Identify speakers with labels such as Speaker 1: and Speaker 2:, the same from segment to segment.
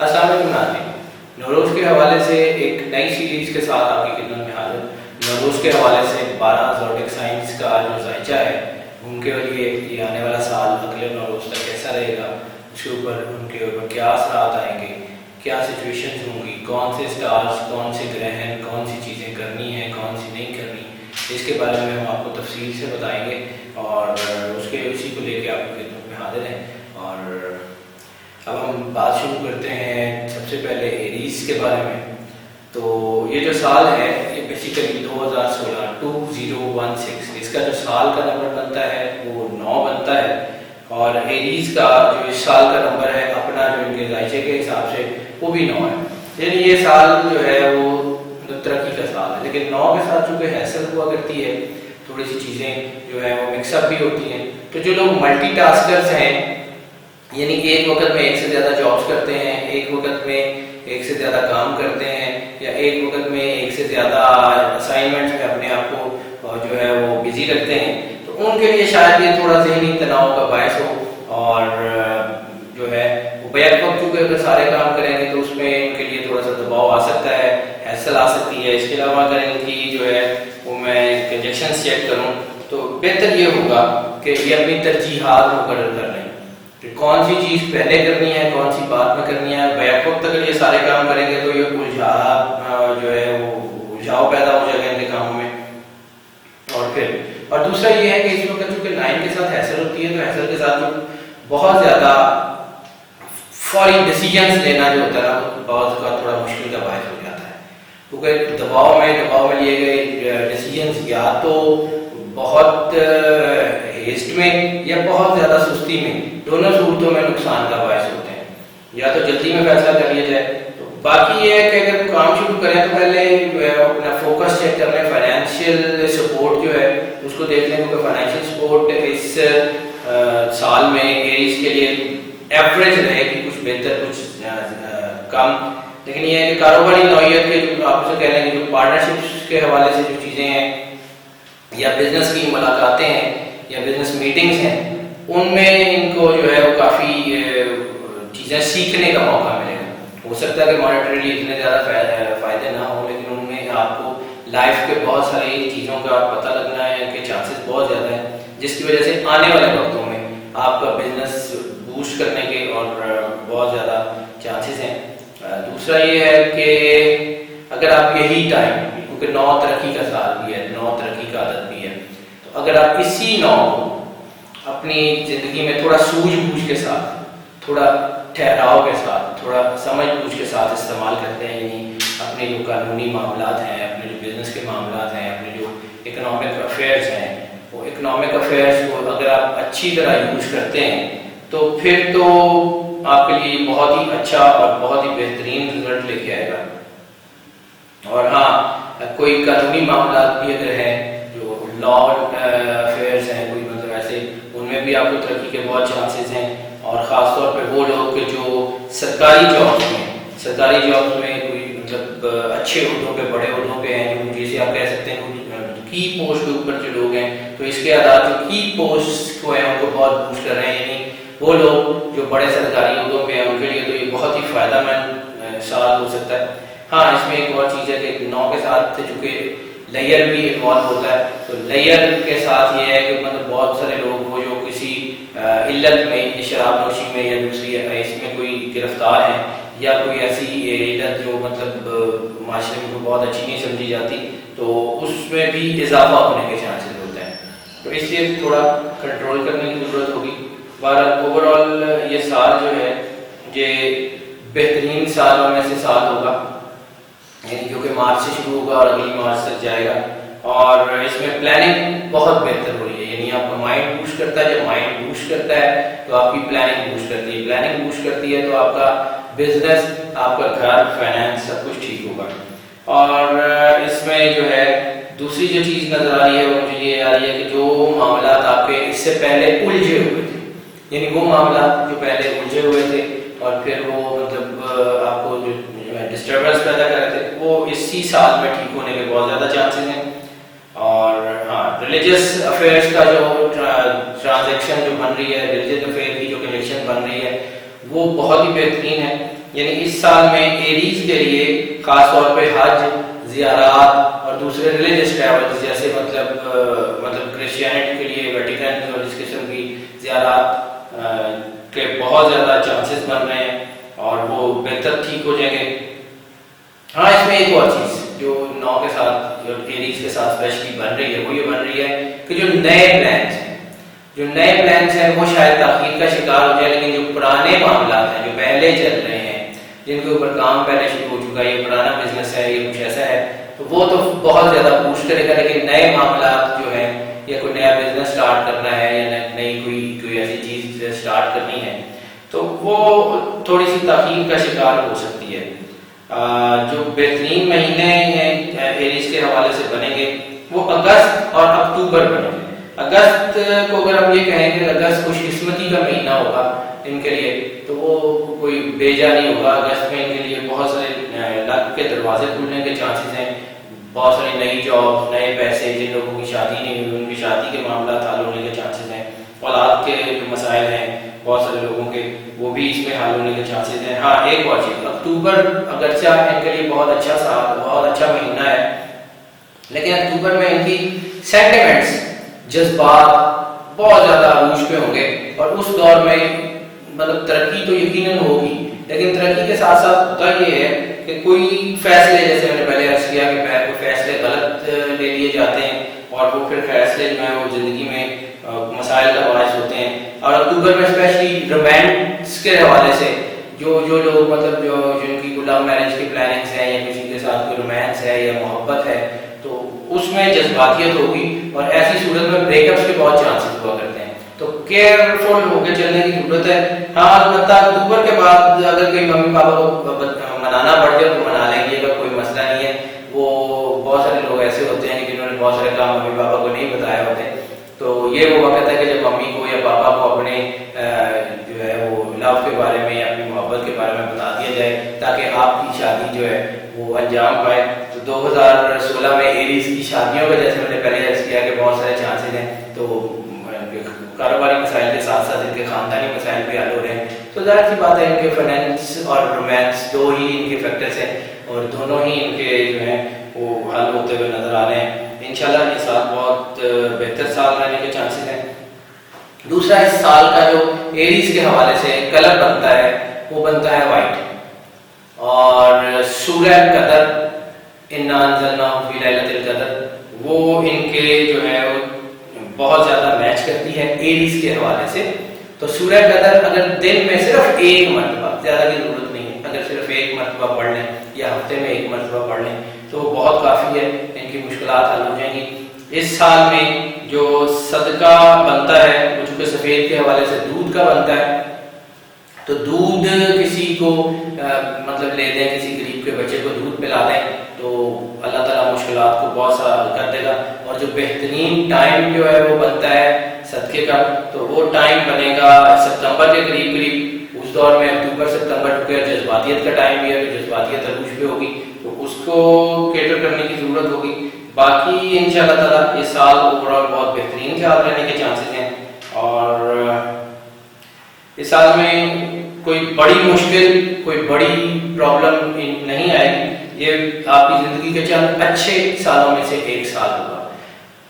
Speaker 1: السلام علیکم ناظرین، نوروز کے حوالے سے ایک نئی سیریز کے ساتھ آپ کی خدمت میں حاضر۔ نوروز کے حوالے سے 12 زوڈک سائنس کا جو ذائچہ ہے ان کے لیے یہ آنے والا سال اگلے نوروز تک کیسا رہے گا، اس کے اوپر ان کے اوپر کیا اثرات آئیں گے، کیا سچویشنز ہوں گی، کون سے اسٹارز، کون سے گرہن، کون سی چیزیں کرنی ہیں، کون سی نہیں کرنی، اس کے بارے میں ہم آپ کو تفصیل سے بتائیں گے اور اسی کو لے کے آپ کی خدمت میں حاضر ہیں۔ اور اب ہم بات شروع کرتے ہیں سب سے پہلے ایریز کے بارے میں۔ تو یہ جو سال ہے یہ بیسیکلی 2016 اس کا جو سال کا نمبر بنتا ہے وہ 9 بنتا ہے، اور ایریز کا جو اس سال کا نمبر ہے اپنا جو ان کے ذائچے کے حساب سے وہ بھی 9 ہے، یعنی یہ سال جو ہے وہ ترقی کا سال ہے۔ لیکن 9 کے ساتھ چونکہ حیثیت ہوا کرتی ہے، تھوڑی سی چیزیں جو ہے وہ مکس اپ بھی ہوتی ہیں، تو جو لوگ ملٹی ٹاسکرز ہیں، یعنی کہ ایک وقت میں ایک سے زیادہ جابس کرتے ہیں، ایک وقت میں ایک سے زیادہ کام کرتے ہیں، یا ایک وقت میں ایک سے زیادہ اسائنمنٹس میں اپنے آپ کو جو ہے وہ بزی رکھتے ہیں، تو ان کے لیے شاید یہ تھوڑا ذہنی تناؤ کا باعث ہو، اور جو ہے وہ بیک وقت چونکہ اگر سارے کام کریں گے تو اس میں ان کے لیے تھوڑا سا دباؤ آ سکتا ہے، حیثیت آ سکتی ہے۔ اس کے علاوہ اگر ان کی جو ہے وہ میں انجیکشنس چیک کروں تو بہتر یہ ہوگا کہ یہ اپنی ترجیحات مقرر کر لیں کہ کون سی چیز پہلے کرنی ہے، کون سی بعد میں کرنی ہے۔ بیک وقت اگر یہ سارے کام کریں گے تو یہ جو ہے وہ الجھاؤ پیدا ہو جائے گا ان کے کاموں میں۔ اور دوسرا یہ ہے کہ اس وقت چونکہ 9 کے ساتھ حیثیت ہوتی ہے، تو حیثیت کے ساتھ بہت زیادہ فوری ڈیسیجنس لینا جو ہوتا ہے نا، بہت کا تھوڑا مشکل کا باعث ہو جاتا ہے، کیونکہ دباؤ میں لیے گئے ڈیسیجنس یا تو بہت ہیسٹ میں یا بہت زیادہ سستی میں، دونوں صورتوں میں نقصان کا باعث ہوتے ہیں۔ یا تو جلدی میں فیصلہ کر لیا جائے، تو باقی یہ ہے کہ اگر کام شروع کریں تو پہلے اپنا فوکس چیک کر لیں، فائنینشیل سپورٹ جو ہے اس کو دیکھ لیں، کیونکہ فائنینشیل سپورٹ اس سال میں ایریز کے لیے ایوریج رہے گی، کچھ بہتر کچھ کم، لیکن یہ ہے کہ کاروباری نوعیت کے جو آپ سے کہہ لیں گے، جو پارٹنرشپس کے حوالے سے جو چیزیں ہیں یا بزنس کی ملاقاتیں ہیں یا بزنس میٹنگز ہیں، ان میں ان کو جو ہے وہ کافی چیزیں سیکھنے کا موقع ملے گا۔ ہو سکتا ہے کہ مانیٹریلی اتنے زیادہ فائدے نہ ہوں، لیکن ان میں آپ کو لائف کے بہت ساری چیزوں کا پتہ لگنا ہے کہ چانسز بہت زیادہ ہیں، جس کی وجہ سے آنے والے وقتوں میں آپ کا بزنس بوسٹ کرنے کے اور بہت زیادہ چانسز ہیں۔ دوسرا یہ ہے کہ اگر آپ یہی ٹائم، کیونکہ 9 ترقی کا سال بھی ہے، 9 ترقی کا عدد بھی ہے، تو اگر آپ اسی 9 کو اپنی زندگی میں تھوڑا سوجھ بوجھ کے ساتھ، تھوڑا ٹھہراؤ کے ساتھ، تھوڑا سمجھ بوجھ کے ساتھ استعمال کرتے ہیں، یعنی اپنے جو قانونی معاملات ہیں، اپنے جو بزنس کے معاملات ہیں، اپنے جو اکنامک افیئرز ہیں، وہ اکنامک افیئرز کو اگر آپ اچھی طرح یوز کرتے ہیں تو پھر تو آپ کے لیے بہت ہی اچھا اور بہت ہی بہترین رزلٹ لے کے آئے گا۔ اور ہاں، کوئی قانونی معاملات بھی اگر ہیں، جو لا افیئرز ہیں، کوئی مطلب ایسے، ان میں بھی آپ کو ترقی کے بہت چانسز ہیں، اور خاص طور پہ وہ لوگ کہ جو سرکاری جابس میں کوئی مطلب اچھے عہدوں پہ، بڑے عہدوں پہ ہیں، جو جیسے آپ کہہ سکتے ہیں کی پوسٹ کے اوپر جو لوگ ہیں، تو اس کے آدھار جو کی پوسٹ کو ہیں ان کو بہت بوسٹ کر رہے ہیں، یعنی وہ لوگ جو بڑے سرکاری عہدوں پہ ہیں ان کے لیے تو یہ بہت ہی فائدہ مند سال ہو سکتا ہے۔ ہاں، اس میں ایک اور چیز ہے کہ 9 کے ساتھ چونکہ لیئر بھی انوالو ہوتا ہے، تو لیئر کے ساتھ یہ ہے کہ مطلب بہت سارے لوگ وہ جو کسی علت میں، شراب نوشی میں یا دوسری اس میں کوئی گرفتار ہیں، یا کوئی ایسی علت جو مطلب معاشرے میں بہت اچھی نہیں سمجھی جاتی، تو اس میں بھی اضافہ ہونے کے چانسز ہوتے ہیں، تو اس لیے تھوڑا کنٹرول کرنے کی ضرورت ہوگی۔ بہرحال اوور آل یہ سال جو ہے یہ بہترین سالوں میں سے سال ہوگا، یعنی جو کہ مارچ سے شروع ہوگا اور اگلی مارچ تک جائے گا، اور اس میں پلاننگ بہت بہتر ہو رہی ہے، یعنی آپ کا مائنڈ بوسٹ کرتا ہے، جب مائنڈ بوسٹ کرتا ہے تو آپ کی پلاننگ بوسٹ کرتی ہے، پلاننگ بوسٹ کرتی ہے تو آپ کا بزنس، آپ کا گھر، فائنینس سب کچھ ٹھیک ہوگا۔ اور اس میں جو ہے دوسری جو چیز نظر آ رہی ہے وہ مجھے یہ آ رہی ہے کہ جو معاملات آپ کے اس سے پہلے الجھے ہوئے تھے، یعنی وہ معاملات جو پہلے الجھے ہوئے تھے اور پھر وہ مطلب آپ کو جو ڈسٹربنس پیدا کر رہے تھے، وہ اسی سال میں ٹھیک ہونے کے بہت زیادہ چانسز ہیں۔ اور ہاں، ریلیجیس افیئرس کا جو ٹرانزیکشن جو بن رہی ہے، ریلیجیس افیئر کی جو کنیکشن بن رہی ہے وہ بہت ہی بہترین ہے، یعنی اس سال میں ایریز کے لیے خاص طور پہ حج، زیارات اور دوسرے ریلیجس ٹریولز جیسے مطلب کرسچینٹی کے لیے ویٹیکن اور اس قسم کی زیارات کے بہت زیادہ چانسز بن رہے ہیں اور وہ بہتر ٹھیک ہو جائیں گے۔ ہاں اس میں ایک اور چیز جو 9 کے ساتھ جو ایریز کے ساتھ اسپیشلی بن رہی ہے وہ یہ بن رہی ہے کہ جو نئے پلانز ہیں وہ شاید تاخیر کا شکار ہو جائے، لیکن جو پرانے معاملات ہیں جو پہلے چل رہے ہیں جن کے اوپر کام پہلے شروع ہو چکا ہے، یہ پرانا بزنس ہے، یہ کچھ ایسا ہے تو وہ تو بہت زیادہ بوسٹ کرے گا، لیکن نئے معاملات جو ہیں یا کوئی نیا بزنس سٹارٹ کرنا ہے یا نئی کوئی ایسی چیز سٹارٹ کرنی ہے تو وہ تھوڑی سی تاخیر کا شکار ہو سکتی ہے۔ جو بہترین مہینے ہیں ایریز کے حوالے سے بنیں گے وہ اگست اور اکتوبر بنیں گے۔ اگست کو اگر ہم یہ کہیں کہ اگست خوش قسمتی کا مہینہ ہوگا ان کے لیے تو وہ کوئی بیجا نہیں ہوگا۔ اگست میں ان کے لیے بہت سارے لک کے دروازے کھلنے کے چانسز ہیں، بہت ساری نئی جاب، نئے پیسے، جن لوگوں کی شادی نہیں ہوئی ان کی شادی کے معاملات حل ہونے کے چانسز ہیں، اولاد کے جو مسائل ہیں بہت سارے لوگوں کے وہ بھی اس میں حل ہونے کے چانسز ہیں۔ ہاں ایک اور چیز، اکتوبر اگرچہ ان کے لیے بہت اچھا سال، بہت اچھا مہینہ ہے، لیکن اکتوبر میں ان کی سینٹیمنٹس، جذبات بہت زیادہ عروج پہ ہوں گے اور اس دور میں مطلب ترقی تو یقیناً ہوگی، لیکن ترقی کے ساتھ ساتھ ہوتا یہ ہے کہ کوئی فیصلے، جیسے میں نے پہلے عرض کیا کہ کوئی فیصلے غلط لے لیے جاتے ہیں اور وہ پھر فیصلے جو ہیں وہ زندگی میں مسائل کا باعث ہوتے ہیں۔ اور اکتوبر میں اسپیشلی رومانس کے حوالے سے جو لوگ مطلب جن کی لو میرج کی پلاننگس ہیں یا کسی کے ساتھ کوئی رومانس ہے یا محبت ہے تو اس میں جذباتیت ہوگی اور ایسی صورت میں بریک اپس کے بہت چانسز ہوا کرتے ہیں، تو کیئرفل ہو کے چلنے کی ضرورت ہے۔ ہاں البتہ اکتوبر کے بعد اگر کوئی ممی پاپا کو منانا پڑ جائے تو منا لیں گے، اگر کوئی مسئلہ نہیں ہے۔ وہ بہت سارے لوگ ایسے ہوتے ہیں کہ جنہوں نے بہت سارے کام ممی پاپا کو نہیں بتایا ہوتے، تو یہ وہ وقت ہے کہ جب ممی کو یا پاپا کو اپنے جو ہے وہ لو کے بارے میں یا اپنی محبت کے بارے میں بتا دیا جائے تاکہ آپ کی شادی جو ہے وہ انجام پائے۔ تو 2016 میں ایریز کی شادیوں کا جیسے میں نے پہلے عرض کیا کہ بہت سارے چانسز ہیں، تو کاروباری مسائل کے ساتھ ساتھ ان کے خاندانی مسائل بھی حل ہو رہے ہیں، تو ظاہر سی بات ہے ان کے فائنینس اور رومانس دو ہی ان کے فیکٹرز ہیں اور دونوں ہی ان کے جو ہیں وہ حل ہوتے ہوئے نظر آ رہے ہیں۔ انشاءاللہ یہ سال بہت بہتر سال رہنے کے چانسز ہیں۔ دوسرا اس سال کا جو ایریز کے حوالے سے کلر بنتا ہے وہ بنتا ہے وائٹ، اور سورہ قدر انا انزلناہ فی لیلۃ القدر وہ ان کے جو ہے بہت زیادہ میچ کرتی ہے ایریز کے حوالے سے۔ تو سورہ قدر اگر دن میں صرف ایک مرتبہ، زیادہ کی ضرورت نہیں ہے، اگر صرف ایک مرتبہ پڑھ لیں یا ہفتے میں ایک مرتبہ پڑھ لیں تو وہ بہت کافی ہے، ان کی مشکلات حل ہو جائیں گی۔ اس سال میں جو صدقہ بنتا ہے وہ چونکہ سفید کے حوالے سے دودھ کا بنتا ہے، تو دودھ کسی کو مطلب لے دیں، کسی غریب کے بچے کو دودھ پلا دیں تو اللہ تعالیٰ مشکلات کو بہت سارا حل کر دے گا۔ اور جو بہترین ٹائم جو ہے وہ بنتا ہے صدقے کا، تو وہ ٹائم بنے گا ستمبر کے قریب، اس دور میں اکتوبر ستمبر ٹو جذباتیت کا ٹائم بھی ہے، تو جذباتیت عروج پہ ہوگی تو اس کو کیٹر کرنے کی ضرورت ہوگی۔ باقی انشاءاللہ تعالیٰ یہ سال اوورآل بہت بہترین سال رہنے کے چانسز ہیں، اور اس سال میں کوئی بڑی مشکل، کوئی بڑی پرابلم نہیں آئے گی۔ یہ آپ کی زندگی کے چند اچھے سالوں میں سے ایک سال ہوگا۔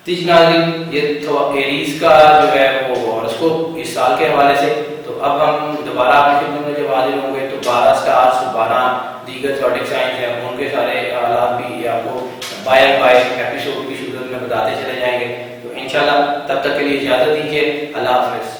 Speaker 1: تیج ناظرین، یہ تو ایریز کا جو ہے وہ ہوراسکوپ اس سال کے حوالے سے۔ تو اب ہم دوبارہ آپ کی خدمت میں جب حاضر ہوں گے تو 12 سٹارز، 12 دیگر زوڈک سائنز ہیں، ان کے سارے حالات بھی آپ کو بائی ایپیسوڈ کی صورت میں بتاتے چلے جائیں گے۔ تو انشاءاللہ تب تک کے لیے اجازت دیجیے، اللہ حافظ۔